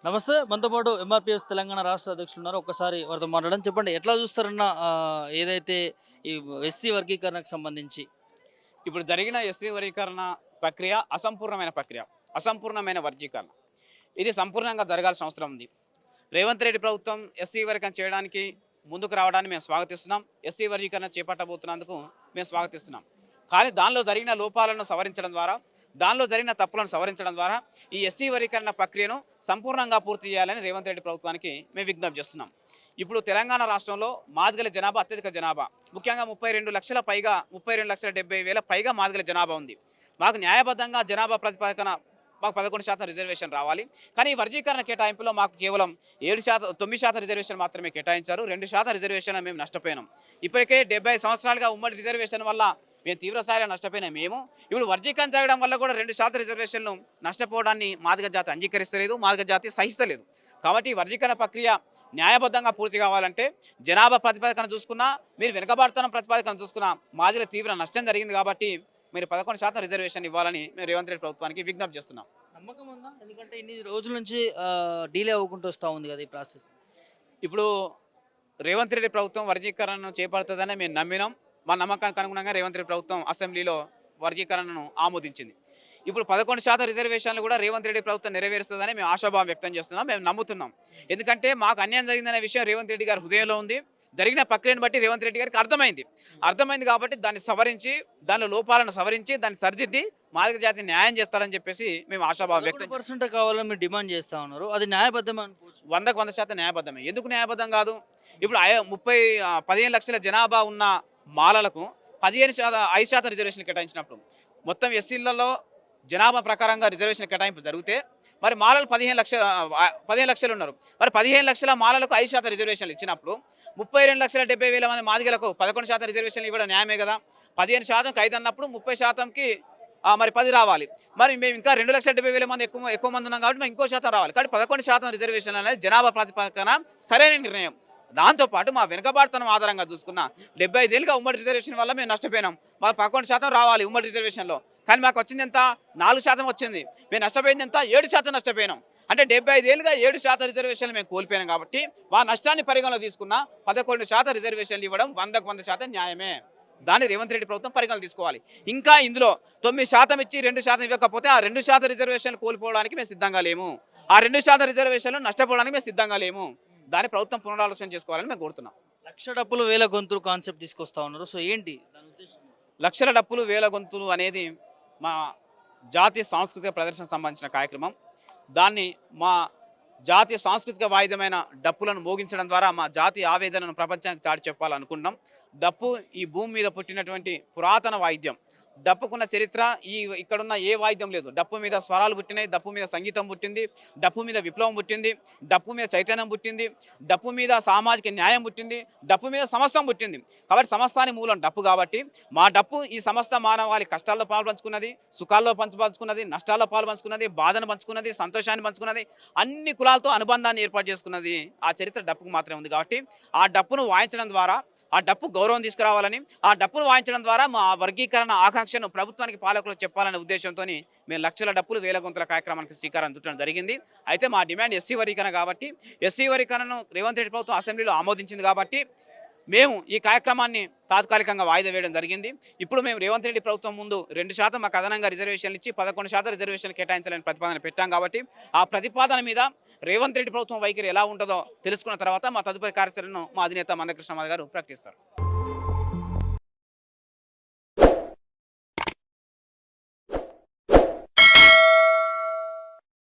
నమస్తే. మనతో పాటు ఎంఆర్‌పీఎస్ తెలంగాణ రాష్ట్ర అధ్యక్షులు ఉన్నారు. ఒక్కసారి వారితో మాట్లాడడం. చెప్పండి ఎట్లా చూస్తారన్న ఏదైతే ఈ ఎస్సీ వర్గీకరణకు సంబంధించి? ఇప్పుడు జరిగిన ఎస్సీ వర్గీకరణ ప్రక్రియ అసంపూర్ణమైన ప్రక్రియ. అసంపూర్ణమైన వర్గీకరణ. ఇది సంపూర్ణంగా జరగాల్సిన అవసరం ఉంది. రేవంత్ రెడ్డి ప్రభుత్వం ఎస్సీ వర్గీకరణ చేయడానికి ముందుకు రావడాన్ని మేము స్వాగతిస్తున్నాం. ఎస్సీ వర్గీకరణ చేపట్టబోతున్నందుకు మేము స్వాగతిస్తున్నాం. కానీ దానిలో జరిగిన లోపాలను సవరించడం ద్వారా, దానిలో జరిగిన తప్పులను సవరించడం ద్వారా ఈ ఎస్సీ వర్గీకరణ ప్రక్రియను సంపూర్ణంగా పూర్తి చేయాలని రేవంత్ రెడ్డి ప్రభుత్వానికి మేము విజ్ఞప్తి చేస్తున్నాం. ఇప్పుడు తెలంగాణ రాష్ట్రంలో మాదిగల జనాభా అత్యధిక జనాభా. ముఖ్యంగా 32,70,000 పైగా మాదిగల జనాభా ఉంది. మాకు న్యాయబద్ధంగా జనాభా ప్రతిపాదన మాకు 11% రిజర్వేషన్ రావాలి. కానీ ఈ వర్గీకరణ కేటాయింపులో మాకు కేవలం 9% రిజర్వేషన్ మాత్రమే కేటాయించారు. 2% రిజర్వేషన్ మేము నష్టపోయినాం. ఇప్పటికే 70 సంవత్సరాలుగా ఉమ్మడి రిజర్వేషన్ వల్ల మేము తీవ్రస్థాయిలో నష్టపోయినాం. ఇప్పుడు వర్గీకరణ జరగడం వల్ల కూడా 2% రిజర్వేషన్లు నష్టపోవడాన్ని మాదిగ జాతి అంగీకరిస్తలేదు, మాదిగ జాతి సహిస్తలేదు. కాబట్టి ఈ వర్గీకరణ ప్రక్రియ న్యాయబద్ధంగా పూర్తి కావాలంటే జనాభా ప్రతిపాదన చూసుకున్నా, మీరు వెనుకబాటుతనం ప్రతిపాదన చూసుకున్నా మాదిగల తీవ్ర నష్టం జరిగింది. కాబట్టి మీరు 11% రిజర్వేషన్ ఇవ్వాలని మేము రేవంత్ రెడ్డి ప్రభుత్వానికి విజ్ఞప్తి చేస్తున్నాం. నమ్మకం ఉందా? ఎందుకంటే ఇన్ని రోజుల నుంచి డిలే అవ్వకుంటూ వస్తా ఉంది కదా ఈ ప్రాసెస్. ఇప్పుడు రేవంత్ రెడ్డి ప్రభుత్వం వర్గీకరణను చేపడుతుందని మేము నమ్మినాం. మా నమ్మకానికి అనుగుణంగా రేవంత్ రెడ్డి ప్రభుత్వం అసెంబ్లీలో వర్గీకరణను ఆమోదించింది. ఇప్పుడు 11% రిజర్వేషన్లు కూడా రేవంత్ రెడ్డి ప్రభుత్వం నెరవేరుస్తుందని మేము ఆశాభావం వ్యక్తం చేస్తున్నాం, మేము నమ్ముతున్నాం. ఎందుకంటే మాకు అన్యాయం జరిగిందనే విషయం రేవంత్ రెడ్డి గారి హృదయంలో ఉంది. జరిగిన ప్రక్రియను బట్టి రేవంత్ రెడ్డి గారికి అర్థమైంది కాబట్టి దాన్ని సవరించి, దానిలో లోపాలను సవరించి, దాన్ని సరిదిద్ది మాదిగ జాతి న్యాయం చేస్తారని చెప్పేసి మేము ఆశాభావం వ్యక్తం 11% కావాలని మీరు డిమాండ్ చేస్తా ఉన్నారు. అది న్యాయబద్ధమే అనుకోవచ్చు. 100% న్యాయబద్ధమే. ఎందుకు న్యాయబద్ధం కాదు? ఇప్పుడు 15 లక్షల జనాభా ఉన్న మాలలకు 5% రిజర్వేషన్ కేటాయించినప్పుడు మొత్తం ఎస్సీలలో జనాభా ప్రకారంగా రిజర్వేషన్ కేటాయింపు జరిగితే మరి మాలలు 15 లక్షలు ఉన్నారు. మరి 15 లక్షల మాలలకు 5% రిజర్వేషన్లు ఇచ్చినప్పుడు 32,70,000 మంది మాదిగలకు 11% రిజర్వేషన్లు ఇవ్వడం న్యాయమే కదా. 15%కి 5 అన్నప్పుడు 30%కి మరి 10 రావాలి. మరి మేము ఇంకా 2,70,000 మంది ఎక్కువ మంది ఉన్నాం కాబట్టి మేము ఇంకో శాతం రావాలి. కానీ 11% రిజర్వేషన్ అనేది జనాభా ప్రాతిపదికన సరైన నిర్ణయం. దాంతోపాటు మా వెనుకబాటుతనం ఆధారంగా చూసుకున్న 75 ఏళ్ళుగా ఉమ్మడి రిజర్వేషన్ వల్ల మేము నష్టపోయినాం. మాకు 11% రావాలి ఉమ్మడి రిజర్వేషన్లో. కానీ మాకు వచ్చింది ఎంత? 4% వచ్చింది. మేము నష్టపోయింది ఎంత? 7% నష్టపోయినాం. అంటే 75 ఏళ్ళుగా 7% రిజర్వేషన్లు మేము కోల్పోయినాం. కాబట్టి మా నష్టాన్ని పరిగణలో తీసుకున్న 11% రిజర్వేషన్లు ఇవ్వడం 100% న్యాయమే. దాన్ని రేవంత్ రెడ్డి ప్రభుత్వం పరిగణలో తీసుకోవాలి. ఇంకా ఇందులో 9% ఇచ్చి 2% ఇవ్వకపోతే ఆ 2% రిజర్వేషన్లు కోల్పోవడానికి మేము సిద్ధంగా లేము. ఆ 2% రిజర్వేషన్లు నష్టపోవడానికి మేము సిద్ధంగా లేము. దాన్ని ప్రభుత్వం పునరాలోచన చేసుకోవాలని మేము కోరుతున్నాం. లక్ష డప్పులు వేల గొంతులు కాన్సెప్ట్ తీసుకొస్తా ఉన్నారు. సో ఏంటి దాని ఉద్దేశం? లక్షల డప్పులు వేల గొంతులు అనేది మా జాతీయ సాంస్కృతిక ప్రదర్శనకు సంబంధించిన కార్యక్రమం. దాన్ని మా జాతీయ సాంస్కృతిక వాయిద్యమైన డప్పులను మోగించడం ద్వారా మా జాతీయ ఆవేదనను ప్రపంచానికి చాటి చెప్పాలనుకుంటాం. డప్పు ఈ భూమి మీద పుట్టినటువంటి పురాతన వాయిద్యం. డప్పుకున్న చరిత్ర ఇక్కడున్న ఏ వాయిద్యం లేదు. డప్పు మీద స్వరాలు పుట్టినాయి, డప్పు మీద సంగీతం పుట్టింది, డప్పు మీద విప్లవం పుట్టింది, డప్పు మీద చైతన్యం పుట్టింది, డప్పు మీద సామాజిక న్యాయం పుట్టింది, డప్పు మీద సమస్తం పుట్టింది. కాబట్టి సమస్తాని మూలం డప్పు. కాబట్టి మా డప్పు ఈ సమస్త మానవాళి కష్టాల్లో పాలు పంచుకున్నది, సుఖాల్లో పంచుకున్నది, నష్టాల్లో పాలు పంచుకున్నది, బాధను పంచుకున్నది, సంతోషాన్ని పంచుకున్నది, అన్ని కులాలతో అనుబంధాన్ని ఏర్పాటు చేసుకున్నది ఆ చరిత్ర డప్పుకు మాత్రమే ఉంది. కాబట్టి ఆ డప్పును వాయించడం ద్వారా ఆ డప్పు గౌరవం తీసుకురావాలని, ఆ డప్పును వాయించడం ద్వారా మా వర్గీకరణ ఆకాంక్షను ప్రభుత్వానికి పాలకులకు చెప్పాలనే ఉద్దేశంతో మేము లక్షల డప్పులు వేల గొంతుల కార్యక్రమానికి శ్రీకారం చుట్టడం జరిగింది. అయితే మా డిమాండ్ ఎస్సీ వర్గీకరణ కాబట్టి ఎస్సీ వర్గీకరణను రేవంత్ రెడ్డి ప్రభుత్వం అసెంబ్లీలో ఆమోదించింది. కాబట్టి మేము ఈ కార్యక్రమాన్ని తాత్కాలికంగా వాయిదా వేయడం జరిగింది. ఇప్పుడు మేము రేవంత్ రెడ్డి ప్రభుత్వం ముందు 2% మాకు అదనంగా రిజర్వేషన్లు ఇచ్చి 11% రిజర్వేషన్లు కేటాయించాలని ప్రతిపాదన పెట్టాం. కాబట్టి ఆ ప్రతిపాదన మీద రేవంత్ రెడ్డి ప్రభుత్వం వైఖరి ఎలా ఉంటుందో తెలుసుకున్న తర్వాత మా తదుపరి కార్యాచరణను మా అధినేత మందకృష్ణ మాదిగ గారు ప్రకటిస్తారు.